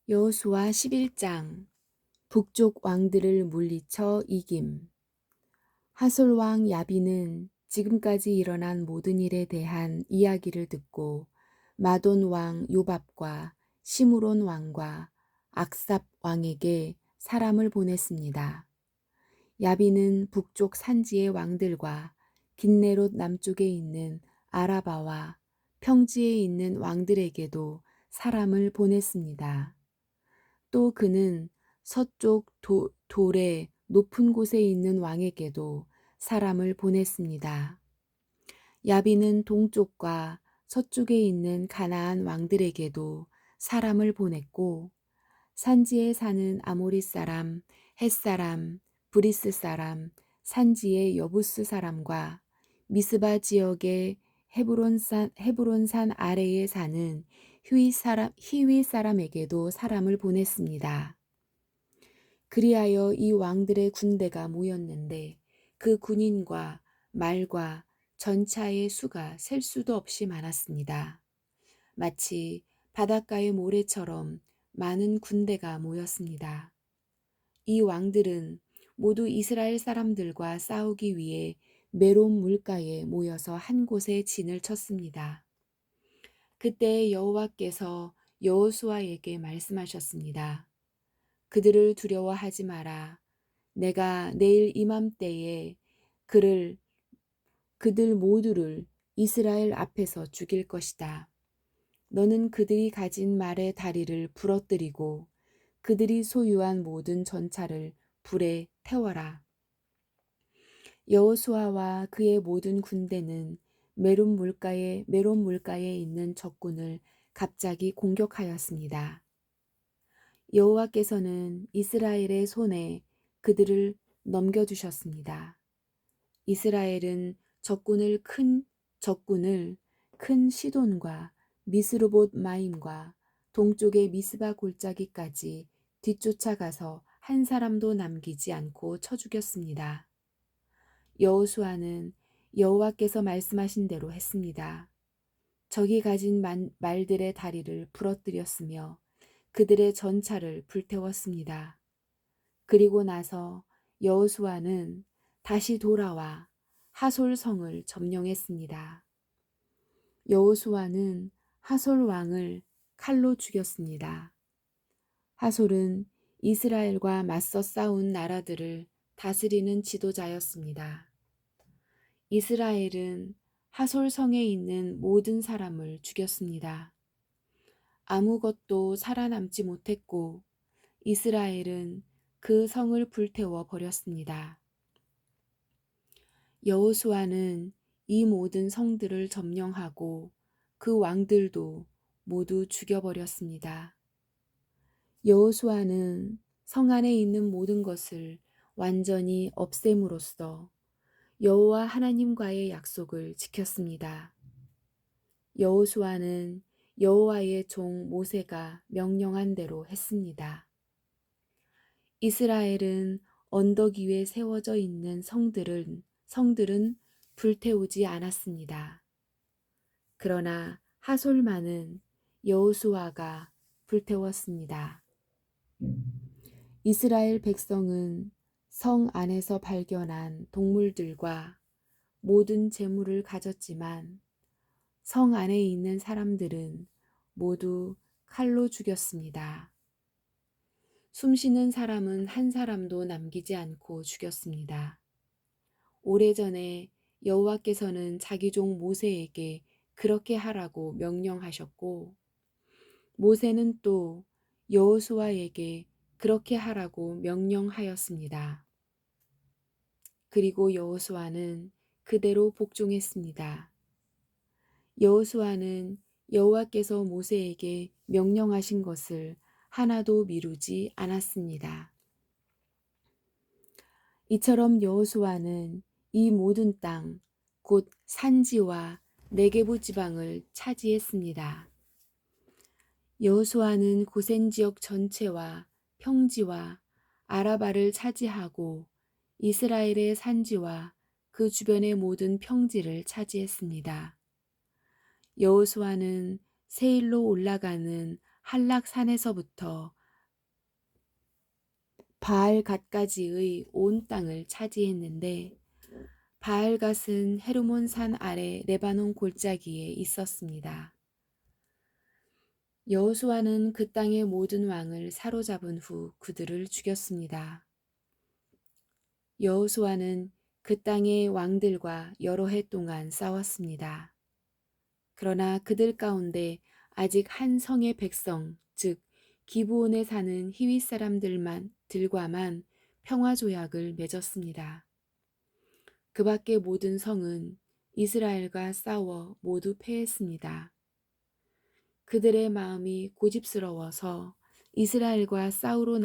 여호수아 11장 북쪽 왕들을 물리쳐 이김. 하솔 왕 야빈은 지금까지 일어난 모든 일에 대한 이야기를 듣고 마돈 왕 요밥과 시므론 왕과 악삽 왕에게 사람을 보냈습니다. 야빈은 북쪽 산지의 왕들과 긴네롯 남쪽에 있는 아라바와 평지에 있는 왕들에게도 사람을 보냈습니다. 또 그는 서쪽 돌의 높은 곳에 있는 왕에게도 사람을 보냈습니다. 야빈은 동쪽과 서쪽에 있는 가나안 왕들에게도 사람을 보냈고, 산지에 사는 아모리 사람, 헷 사람, 브리스 사람, 산지의 여부스 사람과 미스바 지역의 헤브론산 아래에 사는 히위 사람에게도 사람을 보냈습니다. 그리하여 이 왕들의 군대가 모였는데 그 군인과 말과 전차의 수가 셀 수도 없이 많았습니다. 마치 바닷가의 모래처럼 많은 군대가 모였습니다. 이 왕들은 모두 이스라엘 사람들과 싸우기 위해 메론 물가에 모여서 한 곳에 진을 쳤습니다. 그때 여호와께서 여호수아에게 말씀하셨습니다. 그들을 두려워하지 마라. 내가 내일 이맘때에 그들 모두를 이스라엘 앞에서 죽일 것이다. 너는 그들이 가진 말의 다리를 부러뜨리고 그들이 소유한 모든 전차를 불에 태워라. 여호수아와 그의 모든 군대는 메론 물가에 있는 적군을 갑자기 공격하였습니다. 여호와께서는 이스라엘의 손에 그들을 넘겨주셨습니다. 이스라엘은 적군을 큰 시돈과 미스르봇 마임과 동쪽의 미스바 골짜기까지 뒤쫓아가서 한 사람도 남기지 않고 쳐 죽였습니다. 여호수아는 여호와께서 말씀하신 대로 했습니다. 적이 가진 말들의 다리를 부러뜨렸으며 그들의 전차를 불태웠습니다. 그리고 나서 여호수아는 다시 돌아와 하솔 성을 점령했습니다. 여호수아는 하솔 왕을 칼로 죽였습니다. 하솔은 이스라엘과 맞서 싸운 나라들을 다스리는 지도자였습니다. 이스라엘은 하솔 성에 있는 모든 사람을 죽였습니다. 아무것도 살아남지 못했고 이스라엘은 그 성을 불태워 버렸습니다. 여호수아는 이 모든 성들을 점령하고 그 왕들도 모두 죽여버렸습니다. 여호수아는 성 안에 있는 모든 것을 완전히 없앰으로써 여호와 하나님과의 약속을 지켰습니다. 여호수아는 여호와의 종 모세가 명령한 대로 했습니다. 이스라엘은 언덕 위에 세워져 있는 성들은 불태우지 않았습니다. 그러나 하솔만은 여호수아가 불태웠습니다. 이스라엘 백성은 성 안에서 발견한 동물들과 모든 재물을 가졌지만 성 안에 있는 사람들은 모두 칼로 죽였습니다. 숨쉬는 사람은 한 사람도 남기지 않고 죽였습니다. 오래전에 여호와께서는 자기 종 모세에게 그렇게 하라고 명령하셨고 모세는 또 여호수아에게 그렇게 하라고 명령하였습니다. 그리고 여호수아는 그대로 복종했습니다. 여호수아는 여호와께서 모세에게 명령하신 것을 하나도 미루지 않았습니다. 이처럼 여호수아는 이 모든 땅, 곧 산지와 네게부 지방을 차지했습니다. 여호수아는 고센 지역 전체와 평지와 아라바를 차지하고 이스라엘의 산지와 그 주변의 모든 평지를 차지했습니다. 여호수아는 세일로 올라가는 한락산에서부터 바알갓까지의 온 땅을 차지했는데 바알갓은 헤르몬 산 아래 레바논 골짜기에 있었습니다. 여호수아는 그 땅의 모든 왕을 사로잡은 후 그들을 죽였습니다. 여호수아는 그 땅의 왕들과 여러 해 동안 싸웠습니다. 그러나 그들 가운데 아직 한 성의 백성, 즉 기브온에 사는 히윗 사람들과만 평화 조약을 맺었습니다. 그 밖의 모든 성은 이스라엘과 싸워 모두 패했습니다. 그들의 마음이 고집스러워서 이스라엘과 싸우러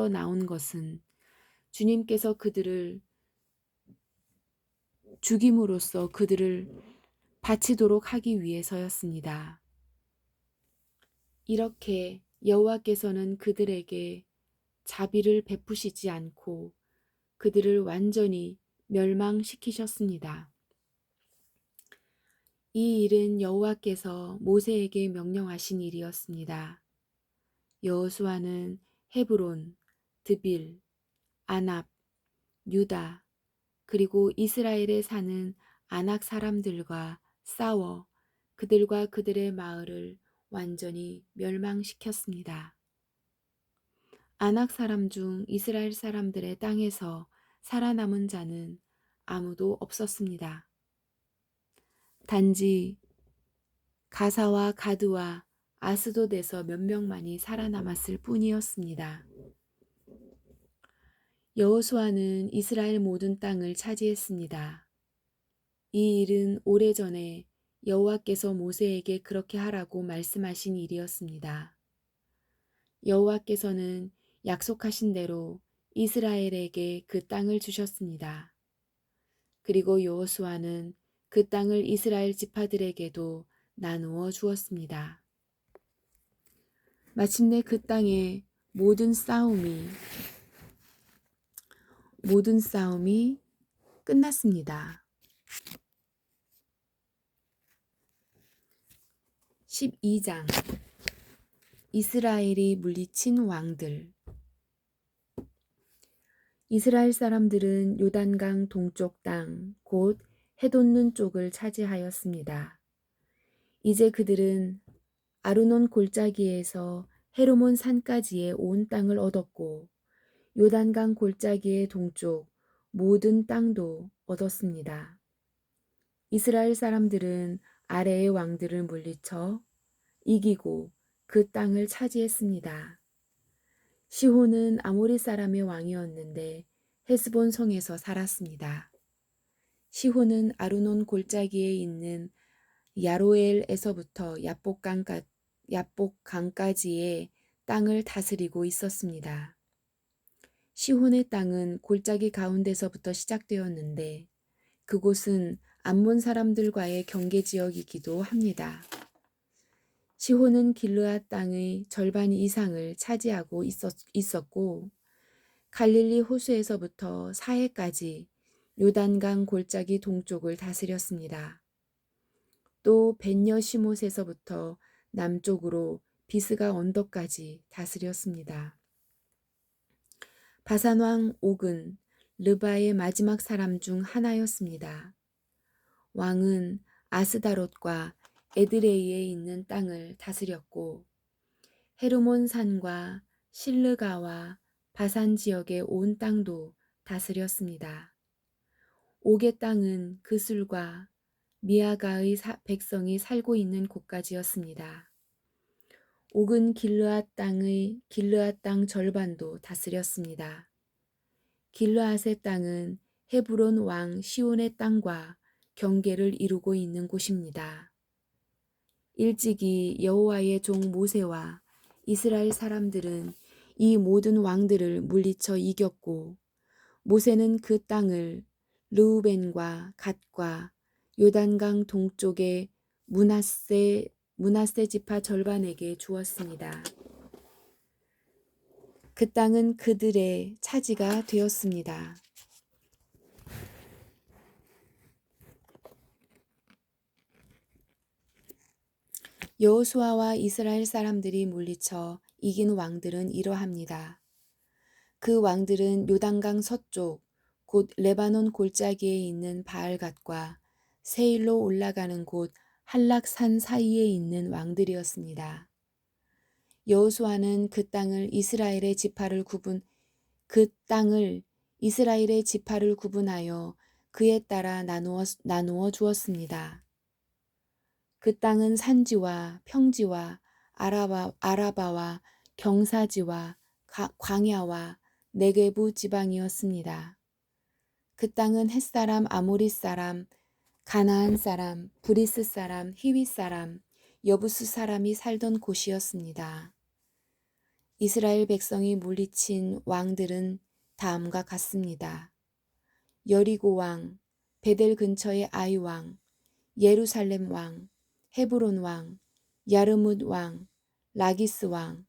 나온 것은 주님께서 그들을 죽임으로써 그들을 바치도록 하기 위해서였습니다. 이렇게 여호와께서는 그들에게 자비를 베푸시지 않고 그들을 완전히 멸망시키셨습니다. 이 일은 여호와께서 모세에게 명령하신 일이었습니다. 여호수아는 헤브론, 드빌, 아납, 유다, 그리고 이스라엘에 사는 아낙 사람들과 싸워 그들과 그들의 마을을 완전히 멸망시켰습니다. 아낙 사람 중 이스라엘 사람들의 땅에서 살아남은 자는 아무도 없었습니다. 단지 가사와 가드와 아스돗에서 몇 명만이 살아남았을 뿐이었습니다. 여호수아는 이스라엘 모든 땅을 차지했습니다. 이 일은 오래전에 여호와께서 모세에게 그렇게 하라고 말씀하신 일이었습니다. 여호와께서는 약속하신 대로 이스라엘에게 그 땅을 주셨습니다. 그리고 여호수아는 그 땅을 이스라엘 지파들에게도 나누어 주었습니다. 마침내 그 땅의 모든 싸움이 끝났습니다. 12장 이스라엘이 물리친 왕들. 이스라엘 사람들은 요단강 동쪽 땅, 곧 해돋는 쪽을 차지하였습니다. 이제 그들은 아르논 골짜기에서 헤르몬 산까지의 온 땅을 얻었고 요단강 골짜기의 동쪽 모든 땅도 얻었습니다. 이스라엘 사람들은 아래의 왕들을 물리쳐 이기고 그 땅을 차지했습니다. 시혼은 아모리 사람의 왕이었는데 헤스본 성에서 살았습니다. 시혼은 아르논 골짜기에 있는 야로엘에서부터 야복강까지의 땅을 다스리고 있었습니다. 시혼의 땅은 골짜기 가운데서부터 시작되었는데 그곳은 암몬 사람들과의 경계 지역이기도 합니다. 시혼은 길르앗 땅의 절반 이상을 차지하고 있었고 갈릴리 호수에서부터 사해까지 요단강 골짜기 동쪽을 다스렸습니다. 또 벤여시못에서부터 남쪽으로 비스가 언덕까지 다스렸습니다. 바산왕 옥은 르바의 마지막 사람 중 하나였습니다. 왕은 아스다롯과 에드레이에 있는 땅을 다스렸고 헤르몬 산과 실르가와 바산 지역의 온 땅도 다스렸습니다. 옥의 땅은 그술과 미아가의 백성이 살고 있는 곳까지였습니다. 옥은 길르앗 땅 절반도 다스렸습니다. 길르앗의 땅은 헤브론 왕 시온의 땅과 경계를 이루고 있는 곳입니다. 일찍이 여호와의 종 모세와 이스라엘 사람들은 이 모든 왕들을 물리쳐 이겼고 모세는 그 땅을 르우벤과 갓과 요단강 동쪽의 므낫세 지파 절반에게 주었습니다. 그 땅은 그들의 차지가 되었습니다. 여호수아와 이스라엘 사람들이 물리쳐 이긴 왕들은 이러합니다. 그 왕들은 요단강 서쪽 곧 레바논 골짜기에 있는 바알갓과 세일로 올라가는 곳 한락산 사이에 있는 왕들이었습니다. 여호수아는 그 땅을 이스라엘의 지파를 구분하여 그에 따라 나누어 주었습니다. 그 땅은 산지와 평지와 아라바와 경사지와 광야와 네게부 지방이었습니다. 그 땅은 햇사람, 아모리 사람, 가나안 사람, 브리스 사람, 히윗 사람, 여부스 사람이 살던 곳이었습니다. 이스라엘 백성이 물리친 왕들은 다음과 같습니다. 여리고 왕, 베델 근처의 아이 왕, 예루살렘 왕, 헤브론 왕, 야르뭇 왕, 라기스 왕,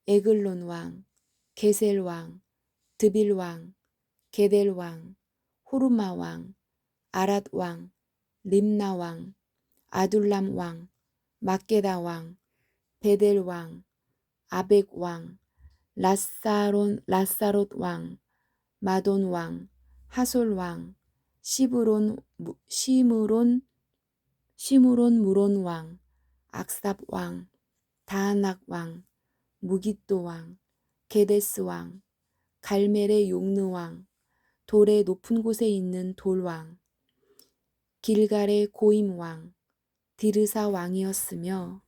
에글론 왕, 게셀 왕, 드빌 왕, 게델 왕, 호르마 왕, 아랏 왕, 림나 왕, 아둘람 왕, 막게다 왕, 베델 왕, 아벡 왕, 라사롯 왕, 마돈 왕, 하솔 왕, 시므론 무론 왕, 악삽 왕, 다하낙 왕, 무깃도 왕, 게데스 왕, 갈멜의 용느 왕, 돌의 높은 곳에 있는 돌 왕, 길갈의 고임 왕, 디르사 왕이었으며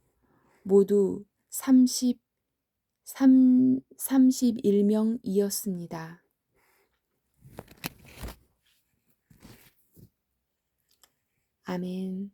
모두 31명이었습니다. 아멘.